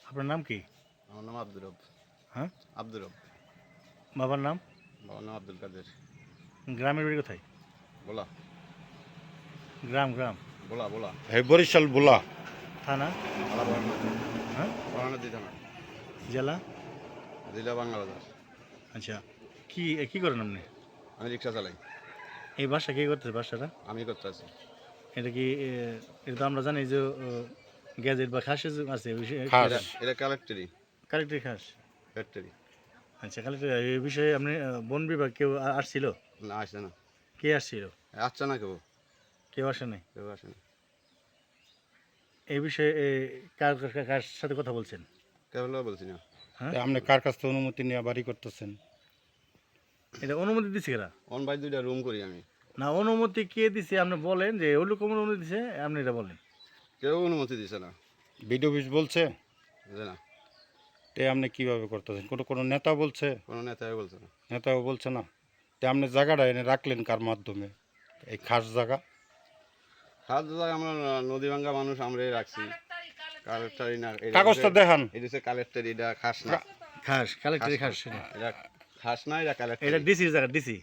আপনার নাম কি? আমার নাম আব্দুর রব। হ্যাঁ, আব্দুর রব। বাবার নাম? বাবার নাম আব্দুল কাদের। গ্রামের বাড়ি কোথায়? বলা গ্রাম। বলা বলা এই বরিশাল বোলা থানা? হ্যাঁ, মহানদী থানা, জেলা? জেলা বাংলাবাজার। আচ্ছা, কি কি করেন আপনি? আমি রিক্সা চালাই। এই বাসা কে করতেছে বাসাটা? আমি করতে আছি। এটা কি এটা তো আমরা জানি যে গ্যাজেট বা খাস আছে খাস। এটা কালেক্টরি কালেক্টর খাস। ফ্যাক্টরি। আচ্ছা, কালেক্টর এই বিষয়ে আপনি বন বিভাগ কেউ আসছিল? না আসছে না, কে আসছিল? আসছে না কেউ, কেউ আসে নাই? কেউ আসে না। এই বিষয়ে কার সাথে কথা বলছেন? কেউ হলেও বলছি না। হ্যাঁ, তা আপনি কার কাছ থেকে অনুমতি নিয়ে বাড়ি করতেছেন? এটা অনুমতি দিচ্ছে কেরা? অন ভাই 2টা রুম করি আমি। না, অনুমতি কে দিছে আপনি বলেন, যে ওই লোক অনুমতি দিছে আপনি এটা বলেন। কেউ অনুমতি দিছে না, বিডিও অফিস বলছে? যে না, তে আপনি কিভাবে করতেছেন? কোনো নেতা বলছে? কোনো নেতাই বলছে না। নেতাও বলছে না। তে আপনি জায়গাটা এনে রাখলেন কার মাধ্যমে? এই খাস জায়গা খাদ জায়গায় আমরা নদী ভাঙ্গা মানুষ আমরাই রাখছি। কালেক্টরি না, কাগজটা দেখান। এটা হচ্ছে কালেক্টরি, এটা খাস না। খাস, কালেক্টরি খাস। এটা খাস না, এটা কালেক্টরি। এটা ডিসির জায়গা, ডিসি।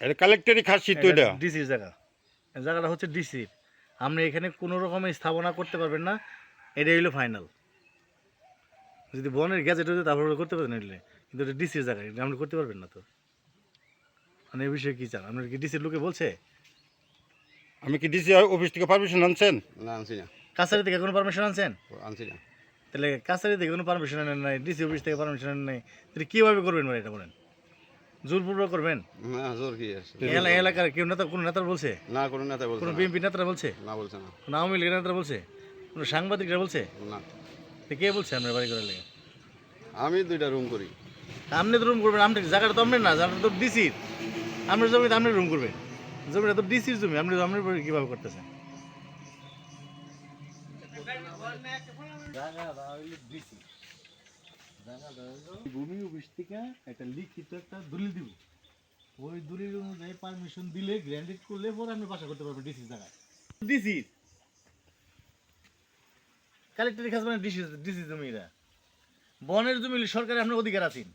এটা কালেক্টরি খাসি তো এটা। ডিসির জায়গা, এই জায়গাটা হচ্ছে ডিসির। আপনি এখানে কোনো রকমের স্থাপনা করতে পারবেন না, এটাই হলো ফাইনাল। যদি বনের গ্যাজেট হতো তারপরে করতে পারবেন এলে, কিন্তু এটা ডিসির জায়গা, এটা আপনি করতে পারবেন না তো। মানে এই বিষয়ে কী চান? আপনার কি ডিসির লোকে বলছে? আমি কি ডিসি অফিস থেকে পারমিশন আনছেন? না আনছি না, কাছারি থেকে কোনো পারমিশন আনছেন? আনছি না। তাহলে কাছারি থেকে কোনো পারমিশন আনেন নাই, ডিসি অফিস থেকে পারমিশন আনেন নাই, তাহলে কীভাবে করবেন মানে এটা বলেন? জোরপূর্বক করবেন? না জোর কি আছে? এলাকার কেউ নেতা, কোনো নেতার বলছে? না কোনো নেতা বলছে কোনো না। বিএনপি নেতারা বলছে? না বলছে না। কোনো আওয়ামী লীগের নেতারা বলছে? কোনো সাংবাদিকরা বলছে? না, তো কে বলছে আপনার বাড়ি করার লেগে? আমি 2টা রুম করি। আপনি তো রুম করবেন, আপনি জায়গাটা তো আপনার না, জায়গাটা তো ডিসির। আপনার জমিতে আপনি রুম করবেন, জমিটা তো ডিসির জমি, আপনি আপনার বাড়ি কীভাবে করতেছেন? ভূমি অফিস থেকে একটা লিখিত একটা দলিল দিব, ওই দলিল অনুযায়ী পারমিশন দিলে, গ্র্যান্ডেড করলে পরে আপনি বাসা করতে পারবেন ডিসির জায়গায়। ডিসির কালেক্টরের কাছে মানে ডিসি জমি, এরা বনের জমি সরকারের আপনার অধিকার আছেন।